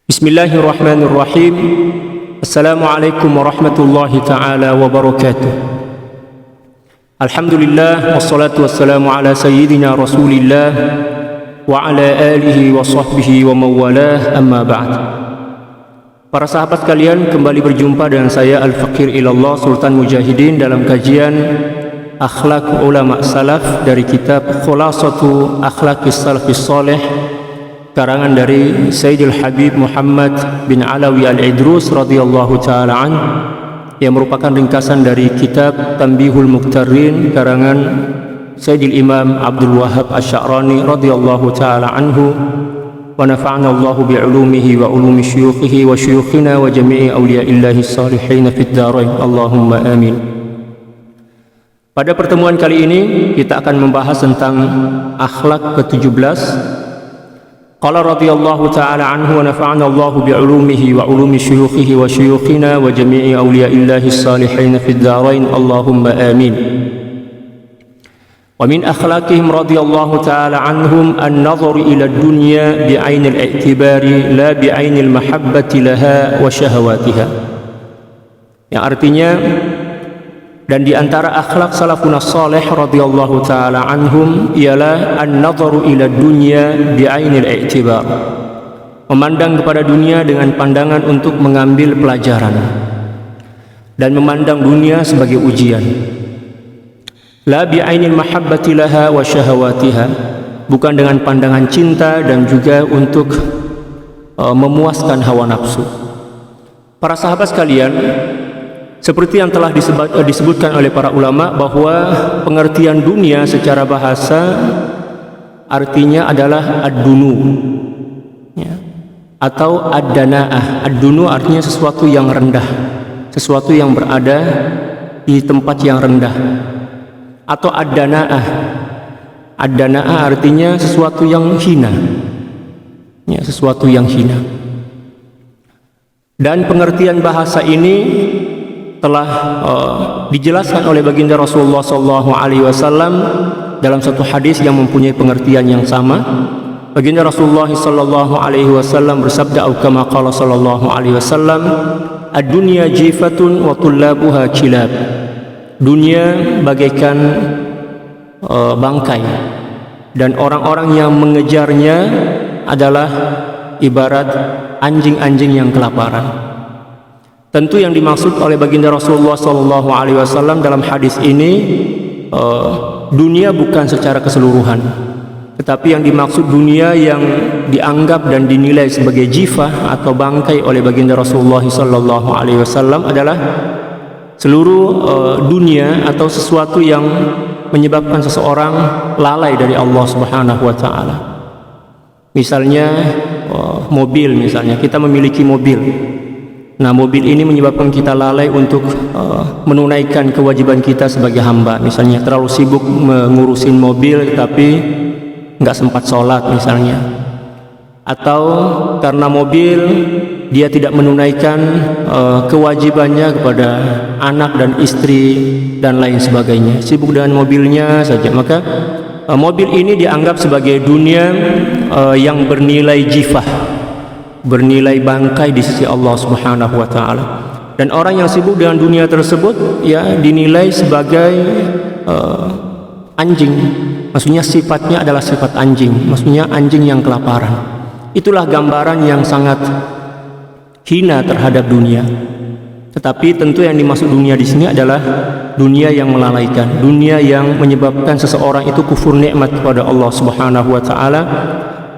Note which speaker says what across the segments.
Speaker 1: Bismillahirrahmanirrahim. Assalamualaikum warahmatullahi ta'ala wabarakatuh. Alhamdulillah wassalatu wassalamu ala sayyidina Rasulillah wa ala alihi wa sahbihi wa mawalah, amma ba'd. Para sahabat sekalian, kembali berjumpa dengan saya Al-Faqir Ilallah Sultan Mujahidin dalam kajian Akhlak Ulama Salaf dari kitab Khulasatu Akhlaqis Salafis Salih karangan dari Sayyidul Habib Muhammad bin Alawi Al-Idrus radhiyallahu ta'ala an, yang merupakan ringkasan dari kitab Tanbihul Muqtarrin karangan Sayyidil Imam Abdul Wahhab Asy-Sya'rani radhiyallahu ta'ala anhu, wa nafa'ana Allahu bi'ulumihi wa ulumi syuyukhihi wa syuyukhina wa jami'i awliya'illahi salihin fid dharain, Allahumma amin. Pada pertemuan kali ini kita akan membahas tentang akhlak ke-17. Qala radhiyallahu ta'ala anhu, wa nafa'ana Allahu bi'ulumihi wa ulumi syuyukhihi wa syuyukhina wa jami'i awliya'illahi salihin fid dharain, Allahumma amin. Wa min akhlaqihim radhiyallahu ta'ala anhum an-nadharu ila ad-dunya bi'ainil i'tibari la bi'ainil mahabbati laha wa syahawatiha. Yang artinya, dan di antara akhlak salafun salih radhiyallahu ta'ala anhum ialah an-nadharu ila dunya bi'ainil i'tibar, memandang kepada dunia dengan pandangan untuk mengambil pelajaran dan memandang dunia sebagai ujian. La bi'ainil mahabbati laha wa syahawatiha, bukan dengan pandangan cinta dan juga untuk memuaskan hawa nafsu. Para sahabat sekalian, seperti yang telah disebutkan oleh para ulama bahwa pengertian dunia secara bahasa artinya adalah ad-dunu, ya, atau ad-dana'ah. Ad-dunu artinya sesuatu yang rendah, sesuatu yang berada di tempat yang rendah. Atau ad-dana'ah. Ad-dana'ah artinya sesuatu yang hina, ya, sesuatu yang hina. Dan pengertian bahasa ini telah dijelaskan oleh baginda Rasulullah SAW dalam satu hadis yang mempunyai pengertian yang sama. Baginda Rasulullah SAW bersabda, atau kama qala sallallahu alaihi wasallam, ad-dunya jifatun wa tullabuha kilab. Dunia bagaikan bangkai dan orang-orang yang mengejarnya adalah ibarat anjing-anjing yang kelaparan. Tentu yang dimaksud oleh baginda Rasulullah SAW dalam hadis ini dunia bukan secara keseluruhan, tetapi yang dimaksud dunia yang dianggap dan dinilai sebagai jifah atau bangkai oleh baginda Rasulullah SAW adalah seluruh dunia atau sesuatu yang menyebabkan seseorang lalai dari Allah Subhanahu wa Ta'ala. Misalnya mobil, misalnya kita memiliki mobil. Nah, mobil ini menyebabkan kita lalai untuk menunaikan kewajiban kita sebagai hamba. Misalnya terlalu sibuk mengurusin mobil tapi nggak sempat sholat misalnya. Atau karena mobil dia tidak menunaikan kewajibannya kepada anak dan istri dan lain sebagainya. Sibuk dengan mobilnya saja. Maka mobil ini dianggap sebagai dunia yang bernilai jifah, bernilai bangkai di sisi Allah Subhanahu wa Ta'ala. Dan orang yang sibuk dengan dunia tersebut ya dinilai sebagai anjing. Maksudnya sifatnya adalah sifat anjing, maksudnya anjing yang kelaparan. Itulah gambaran yang sangat hina terhadap dunia. Tetapi tentu yang dimaksud dunia di sini adalah dunia yang melalaikan, dunia yang menyebabkan seseorang itu kufur nikmat kepada Allah Subhanahu wa Ta'ala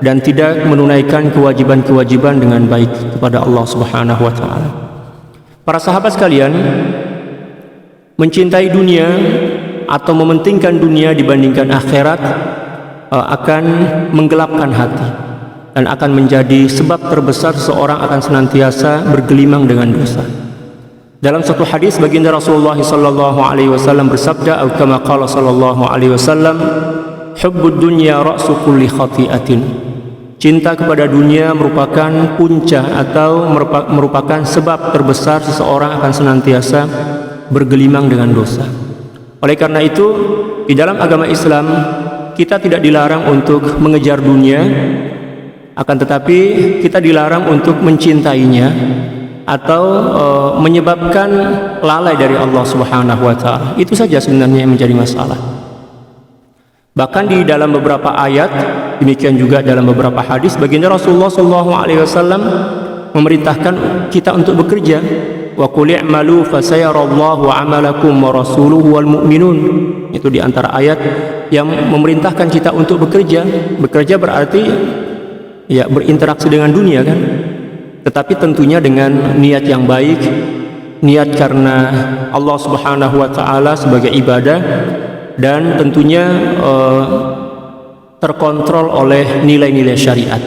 Speaker 1: dan tidak menunaikan kewajiban-kewajiban dengan baik kepada Allah Subhanahu wa Ta'ala. Para sahabat sekalian, mencintai dunia atau mementingkan dunia dibandingkan akhirat akan menggelapkan hati dan akan menjadi sebab terbesar seseorang akan senantiasa bergelimang dengan dosa. Dalam satu hadis baginda Rasulullah SAW bersabda, atau kama qala sallallahu alaihi wasallam, hubbud dunya ra'su kulli khati'atin. Cinta kepada dunia merupakan puncak atau merupakan sebab terbesar seseorang akan senantiasa bergelimang dengan dosa. Oleh karena itu, di dalam agama Islam kita tidak dilarang untuk mengejar dunia, Akan tetapi kita dilarang untuk mencintainya atau menyebabkan lalai dari Allah Subhanahu wa taala. Itu saja sebenarnya yang menjadi masalah. Bahkan di dalam beberapa ayat, demikian juga dalam beberapa hadis, baginda Rasulullah SAW memerintahkan kita untuk bekerja. Wa qul i'malu fasayarallahu 'amalakum wa rasuluhu wal mu'minun. Itu di antara ayat yang memerintahkan kita untuk bekerja. Bekerja berarti ya berinteraksi dengan dunia kan. Tetapi tentunya dengan niat yang baik, niat karena Allah Subhanahu wa taala sebagai ibadah, dan tentunya terkontrol oleh nilai-nilai syariat,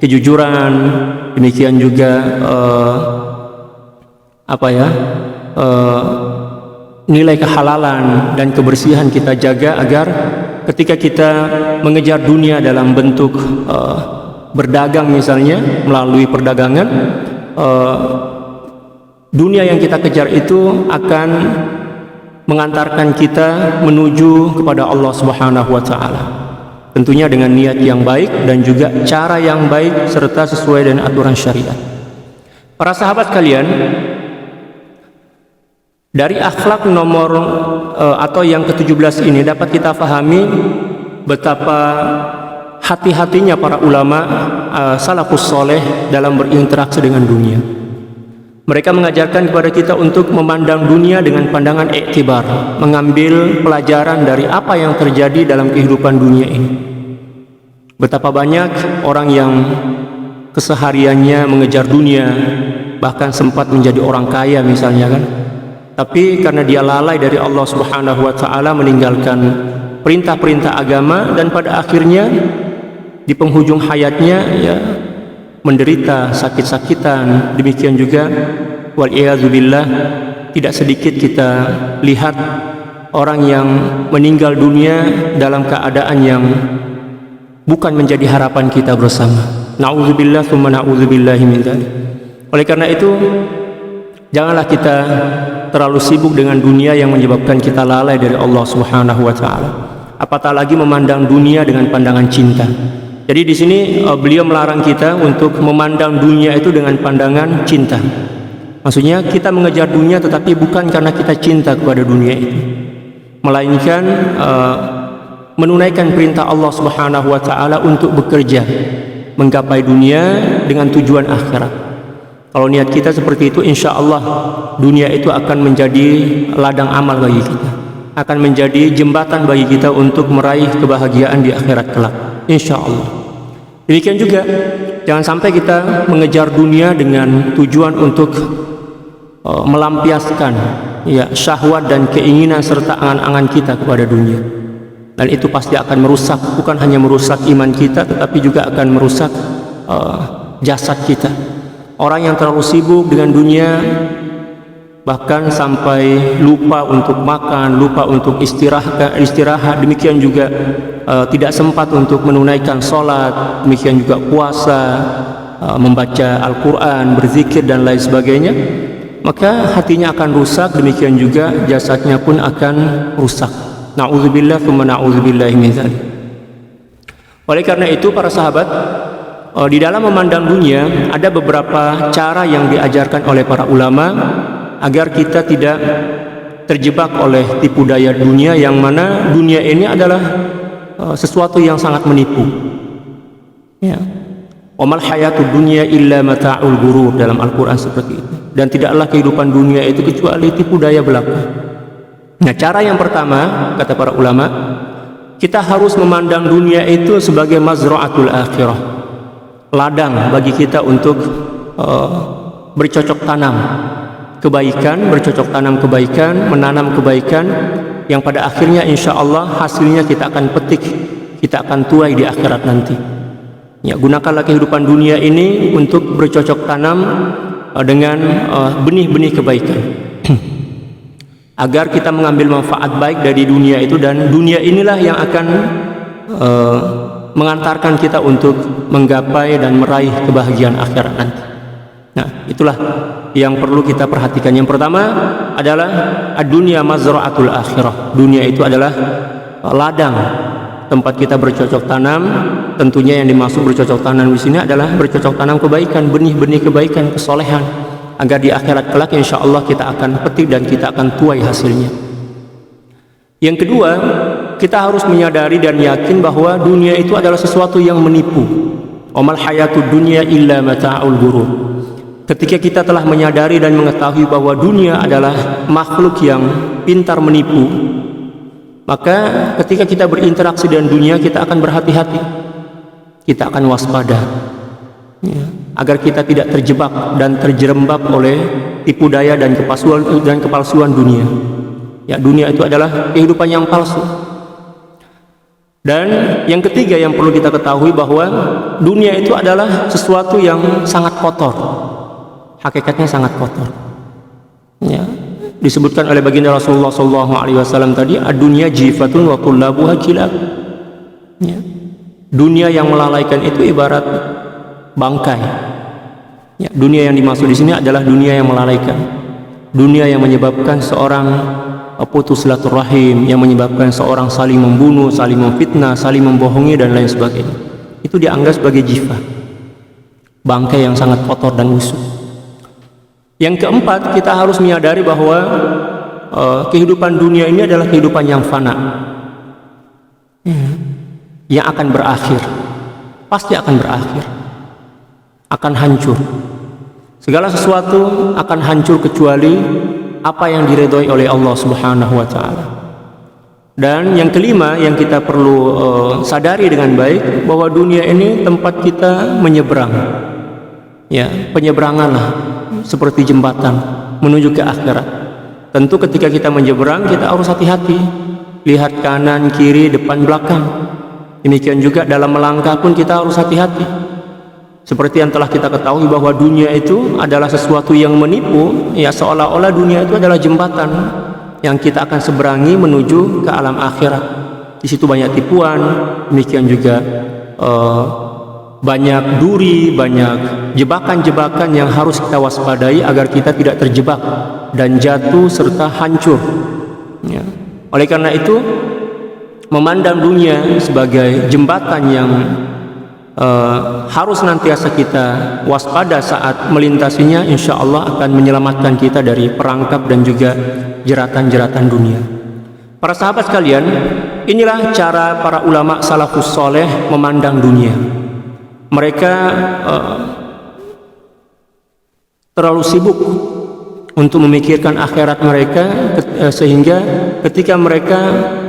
Speaker 1: kejujuran, demikian juga nilai kehalalan dan kebersihan kita jaga agar ketika kita mengejar dunia dalam bentuk berdagang misalnya, melalui perdagangan, dunia yang kita kejar itu akan mengantarkan kita menuju kepada Allah Subhanahu wa taala. Tentunya dengan niat yang baik dan juga cara yang baik serta sesuai dengan aturan syariat. Para sahabat kalian, dari akhlak nomor atau yang ke-17 ini dapat kita pahami betapa hati-hatinya para ulama salafus soleh dalam berinteraksi dengan dunia. Mereka mengajarkan kepada kita untuk memandang dunia dengan pandangan iktibar, mengambil pelajaran dari apa yang terjadi dalam kehidupan dunia ini. Betapa banyak orang yang kesehariannya mengejar dunia, bahkan sempat menjadi orang kaya misalnya kan. Tapi karena dia lalai dari Allah Subhanahu wa taala, meninggalkan perintah-perintah agama, dan pada akhirnya di penghujung hayatnya ya menderita sakit-sakitan. Demikian juga wal'iyadzubillah, tidak sedikit kita lihat orang yang meninggal dunia dalam keadaan yang bukan menjadi harapan kita bersama. Na'udzubillah tsumma na'udzubillahi min dzalik. Oleh karena itu, janganlah kita terlalu sibuk dengan dunia yang menyebabkan kita lalai dari Allah Subhanahu wa taala. Apatah lagi memandang dunia dengan pandangan cinta. Jadi di sini beliau melarang kita untuk memandang dunia itu dengan pandangan cinta. Maksudnya kita mengejar dunia tetapi bukan karena kita cinta kepada dunia itu, melainkan menunaikan perintah Allah Subhanahu wa taala untuk bekerja menggapai dunia dengan tujuan akhirat. Kalau niat kita seperti itu, insya Allah dunia itu akan menjadi ladang amal bagi kita, akan menjadi jembatan bagi kita untuk meraih kebahagiaan di akhirat kelak, insya Allah. Demikian juga jangan sampai kita mengejar dunia dengan tujuan untuk melampiaskan ya syahwat dan keinginan serta angan-angan kita kepada dunia, dan itu pasti akan merusak, bukan hanya merusak iman kita tetapi juga akan merusak jasad kita. Orang yang terlalu sibuk dengan dunia bahkan sampai lupa untuk makan, lupa untuk istirahat, demikian juga tidak sempat untuk menunaikan sholat, demikian juga puasa, membaca Al-Quran, berzikir dan lain sebagainya, maka hatinya akan rusak, demikian juga jasadnya pun akan rusak. Na'udzubillah tsumma na'udzubillahi min dzalik. Oleh karena itu para sahabat, di dalam memandang dunia ada beberapa cara yang diajarkan oleh para ulama agar kita tidak terjebak oleh tipu daya dunia, yang mana dunia ini adalah sesuatu yang sangat menipu. Ya. Wa mal hayatud dunya illa mata'ul ghurur, dalam Al-Qur'an seperti itu. Dan tidaklah kehidupan dunia itu kecuali tipu daya belaka. Nah, cara yang pertama kata para ulama, kita harus memandang dunia itu sebagai mazra'atul akhirah, ladang bagi kita untuk bercocok tanam kebaikan, bercocok tanam kebaikan, menanam kebaikan yang pada akhirnya insya Allah hasilnya kita akan petik, kita akan tuai di akhirat nanti. Ya, gunakanlah kehidupan dunia ini untuk bercocok tanam dengan benih-benih kebaikan agar kita mengambil manfaat baik dari dunia itu, dan dunia inilah yang akan mengantarkan kita untuk menggapai dan meraih kebahagiaan akhirat nanti. Nah, itulah yang perlu kita perhatikan. Yang pertama adalah ad-dunya mazra'atul akhirah. Dunia itu adalah ladang tempat kita bercocok tanam. Tentunya yang dimaksud bercocok tanam di sini adalah bercocok tanam kebaikan, benih-benih kebaikan, kesolehan, agar di akhirat kelak insya Allah kita akan petik dan kita akan tuai hasilnya. Yang kedua, kita harus menyadari dan yakin bahwa dunia itu adalah sesuatu yang menipu. Omal hayatud dunya illa mata'ul ghurur. Ketika kita telah menyadari dan mengetahui bahwa dunia adalah makhluk yang pintar menipu, maka ketika kita berinteraksi dengan dunia, kita akan berhati-hati, kita akan waspada, ya, agar kita tidak terjebak dan terjerembab oleh tipu daya dan kepalsuan dunia. Ya, dunia itu adalah kehidupan yang palsu. Dan yang ketiga yang perlu kita ketahui bahwa dunia itu adalah sesuatu yang sangat kotor. Hakikatnya sangat kotor. Ya, disebutkan oleh baginda Rasulullah SAW tadi, ad-dunya jifatun wa kullabuha kilab. Ya, dunia yang melalaikan itu ibarat bangkai. Ya, dunia yang dimaksud di sini adalah dunia yang melalaikan, dunia yang menyebabkan seorang putus silaturahim, yang menyebabkan seorang saling membunuh, saling memfitnah, saling membohongi dan lain sebagainya. Itu dianggap sebagai jifa, bangkai yang sangat kotor dan busuk. Yang keempat, kita harus menyadari bahwa kehidupan dunia ini adalah kehidupan yang fana, yang akan berakhir, pasti akan berakhir, akan hancur. Segala sesuatu akan hancur kecuali apa yang diridhoi oleh Allah Subhanahu wa Ta'ala. Dan yang kelima yang kita perlu sadari dengan baik, bahwa dunia ini tempat kita menyeberang, ya, penyeberangan lah, seperti jembatan menuju ke akhirat. Tentu ketika kita menyeberang, kita harus hati-hati, lihat kanan, kiri, depan, belakang. Demikian juga dalam melangkah pun kita harus hati-hati. Seperti yang telah kita ketahui bahwa dunia itu adalah sesuatu yang menipu, ya, seolah-olah dunia itu adalah jembatan yang kita akan seberangi menuju ke alam akhirat. Di situ banyak tipuan, demikian juga banyak duri, banyak jebakan-jebakan yang harus kita waspadai agar kita tidak terjebak dan jatuh serta hancur. Ya. Oleh karena itu, memandang dunia sebagai jembatan yang harus nantiasa kita waspada saat melintasinya, insya Allah akan menyelamatkan kita dari perangkap dan juga jeratan-jeratan dunia. Para sahabat sekalian, inilah cara para ulama salafus soleh memandang dunia. Mereka terlalu sibuk untuk memikirkan akhirat mereka, sehingga ketika mereka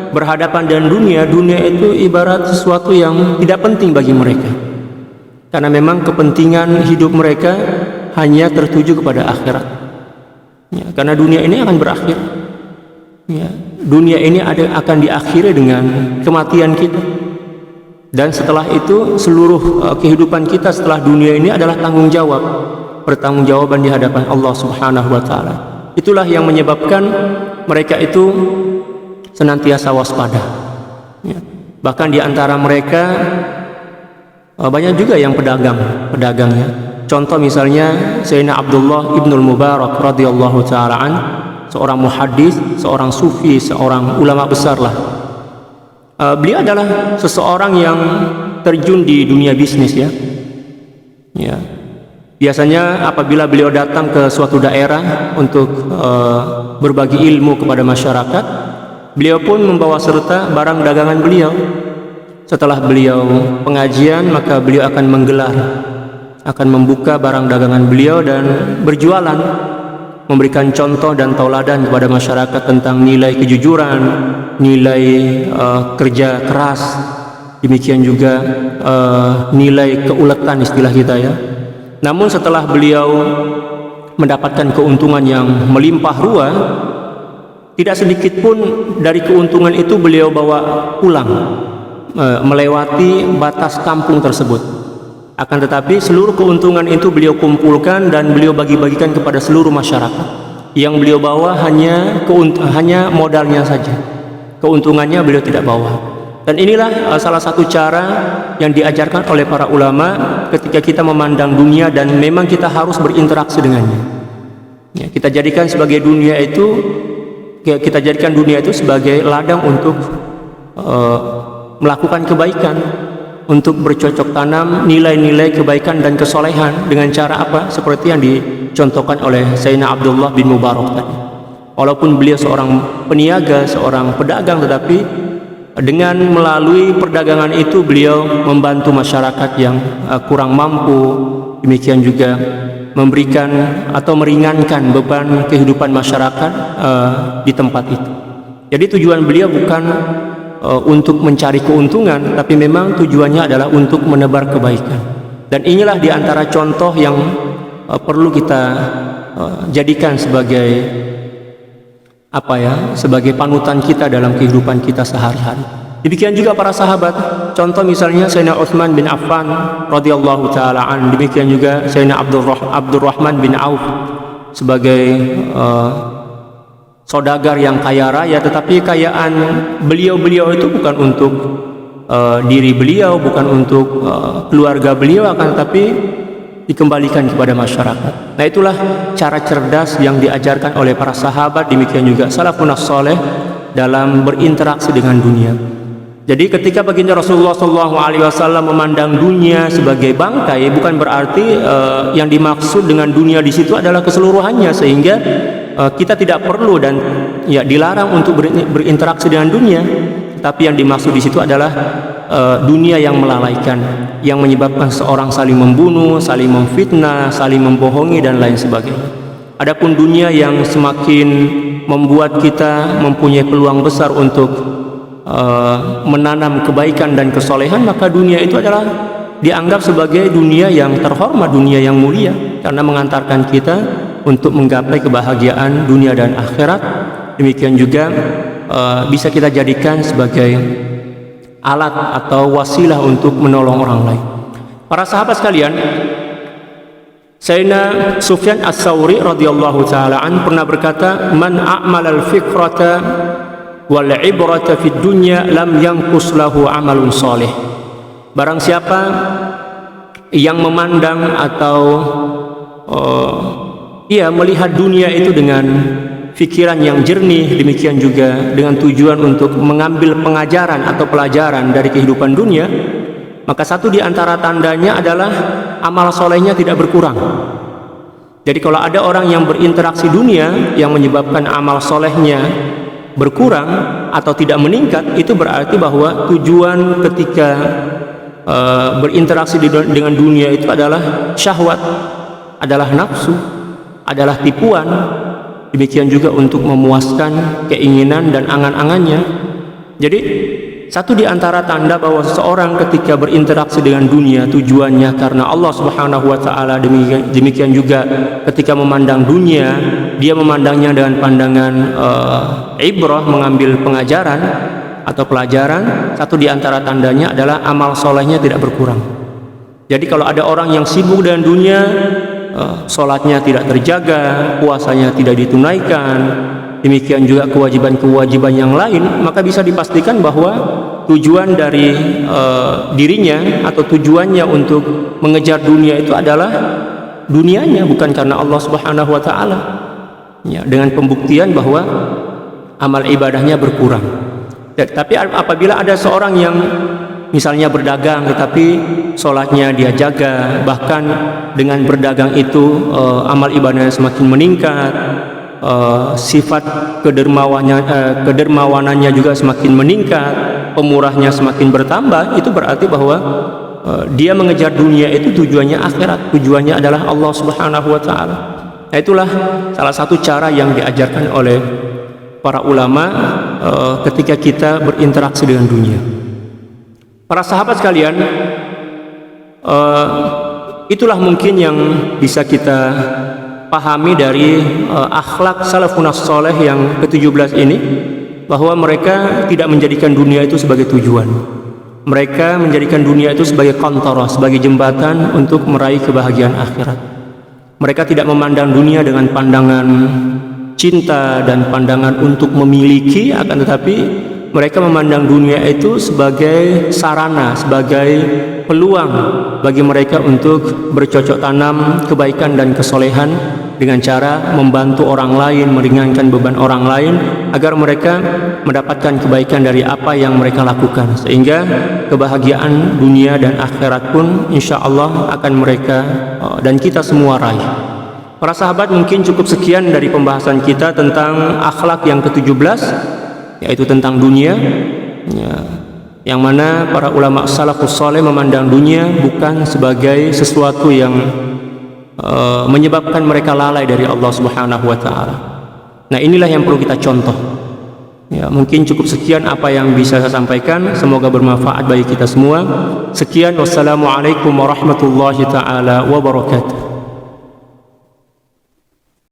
Speaker 1: berhadapan dengan dunia, dunia itu ibarat sesuatu yang tidak penting bagi mereka, karena memang kepentingan hidup mereka hanya tertuju kepada akhirat. Ya, karena dunia ini akan berakhir. Ya, dunia ini akan diakhiri dengan kematian kita. Dan setelah itu seluruh kehidupan kita setelah dunia ini adalah tanggung jawab, pertanggungjawaban di hadapan Allah Subhanahu wa Ta'ala. Itulah yang menyebabkan mereka itu senantiasa waspada. Ya. Bahkan di antara mereka banyak juga yang pedagangnya. Contoh misalnya Sayyidina Abdullah ibnul Mubarak radhiyallahu ta'ala an, seorang muhaddis, seorang sufi, seorang ulama besar lah. Beliau adalah seseorang yang terjun di dunia bisnis, ya. Ya. Biasanya apabila beliau datang ke suatu daerah untuk berbagi ilmu kepada masyarakat, beliau pun membawa serta barang dagangan beliau. Setelah beliau pengajian, maka beliau akan menggelar, akan membuka barang dagangan beliau dan berjualan, memberikan contoh dan tauladan kepada masyarakat tentang nilai kejujuran, nilai kerja keras, demikian juga nilai keuletan istilah kita, ya. Namun setelah beliau mendapatkan keuntungan yang melimpah ruah, tidak sedikit pun dari keuntungan itu beliau bawa pulang, melewati batas kampung tersebut. Akan tetapi seluruh keuntungan itu beliau kumpulkan dan beliau bagi-bagikan kepada seluruh masyarakat. Yang beliau bawa hanya modalnya saja, keuntungannya beliau tidak bawa. Dan inilah salah satu cara yang diajarkan oleh para ulama ketika kita memandang dunia dan memang kita harus berinteraksi dengannya. Ya, kita jadikan dunia itu sebagai ladang untuk melakukan kebaikan, untuk bercocok tanam nilai-nilai kebaikan dan kesolehan dengan cara apa? Seperti yang dicontohkan oleh Sayyidina Abdullah bin Mubarak tadi. Walaupun beliau seorang peniaga, seorang pedagang, tetapi dengan melalui perdagangan itu beliau membantu masyarakat yang kurang mampu, demikian juga memberikan atau meringankan beban kehidupan masyarakat di tempat itu. Jadi tujuan beliau bukan untuk mencari keuntungan, tapi memang tujuannya adalah untuk menebar kebaikan. Dan inilah diantara contoh yang perlu kita jadikan sebagai sebagai panutan kita dalam kehidupan kita sehari-hari. Demikian juga para sahabat. Contoh misalnya Sayyidina Utsman bin Affan radhiyallahu taala an, demikian juga Sayyidina Abdurrahman bin Auf sebagai saudagar yang kaya raya, tetapi kekayaan beliau itu bukan untuk diri beliau, bukan untuk keluarga beliau, akan tetapi dikembalikan kepada masyarakat. Nah, itulah cara cerdas yang diajarkan oleh para sahabat, demikian juga salafun saleh dalam berinteraksi dengan dunia. Jadi ketika baginda Rasulullah SAW memandang dunia sebagai bangkai, bukan berarti yang dimaksud dengan dunia di situ adalah keseluruhannya, sehingga kita tidak perlu dan dilarang untuk berinteraksi dengan dunia. Tapi yang dimaksud di situ adalah dunia yang melalaikan, yang menyebabkan seorang saling membunuh, saling memfitnah, saling membohongi dan lain sebagainya. Adapun dunia yang semakin membuat kita mempunyai peluang besar untuk menanam kebaikan dan kesolehan, maka dunia itu adalah dianggap sebagai dunia yang terhormat, dunia yang mulia, karena mengantarkan kita untuk menggapai kebahagiaan dunia dan akhirat. Demikian juga bisa kita jadikan sebagai alat atau wasilah untuk menolong orang lain. Para sahabat sekalian, Sayyidina Sufyan Ats-Tsauri radhiyallahu taala an pernah berkata, "Man a'mala al-fikrata wal ibrata fid dunya lam yanqus lahu amalun salih." Barang siapa yang memandang atau melihat dunia itu dengan fikiran yang jernih, demikian juga dengan tujuan untuk mengambil pengajaran atau pelajaran dari kehidupan dunia, maka satu di antara tandanya adalah amal solehnya tidak berkurang. Jadi kalau ada orang yang berinteraksi dunia yang menyebabkan amal solehnya berkurang atau tidak meningkat, itu berarti bahwa tujuan ketika berinteraksi dengan dunia itu adalah syahwat, adalah nafsu, adalah tipuan, demikian juga untuk memuaskan keinginan dan angan-angannya. Jadi satu di antara tanda bahwa seseorang ketika berinteraksi dengan dunia tujuannya karena Allah Subhanahu wa taala, demikian juga ketika memandang dunia dia memandangnya dengan pandangan ibrah, mengambil pengajaran atau pelajaran. Satu di antara tandanya adalah amal solehnya tidak berkurang. Jadi kalau ada orang yang sibuk dengan dunia, sholatnya tidak terjaga, puasanya tidak ditunaikan, demikian juga kewajiban-kewajiban yang lain, maka bisa dipastikan bahwa tujuan dari dirinya atau tujuannya untuk mengejar dunia itu adalah dunianya, bukan karena Allah Subhanahu wa taala. Ya, dengan pembuktian bahwa amal ibadahnya berkurang. Tapi apabila ada seorang yang misalnya berdagang tetapi sholatnya dia jaga, bahkan dengan berdagang itu amal ibadahnya semakin meningkat, sifat kedermawanannya juga semakin meningkat, pemurahnya semakin bertambah, itu berarti bahwa dia mengejar dunia itu tujuannya akhirat, tujuannya adalah Allah Subhanahu wa taala. Nah, itulah salah satu cara yang diajarkan oleh para ulama ketika kita berinteraksi dengan dunia. Para sahabat sekalian, itulah mungkin yang bisa kita pahami dari akhlak salafun saleh yang ke-17 ini, bahwa mereka tidak menjadikan dunia itu sebagai tujuan. Mereka menjadikan dunia itu sebagai qantarah, sebagai jembatan untuk meraih kebahagiaan akhirat. Mereka tidak memandang dunia dengan pandangan cinta dan pandangan untuk memiliki, akan tetapi mereka memandang dunia itu sebagai sarana, sebagai peluang bagi mereka untuk bercocok tanam kebaikan dan kesolehan dengan cara membantu orang lain, meringankan beban orang lain agar mereka mendapatkan kebaikan dari apa yang mereka lakukan, sehingga kebahagiaan dunia dan akhirat pun insya Allah akan mereka dan kita semua raih. Para sahabat, mungkin cukup sekian dari pembahasan kita tentang akhlak yang ke-17, yaitu tentang dunia, yang mana para ulama salafus saleh memandang dunia bukan sebagai sesuatu yang menyebabkan mereka lalai dari Allah Subhanahu wa taala. Nah, inilah yang perlu kita contoh. Ya, mungkin cukup sekian apa yang bisa saya sampaikan, semoga bermanfaat bagi kita semua. Sekian, wassalamualaikum warahmatullahi taala wabarakatuh.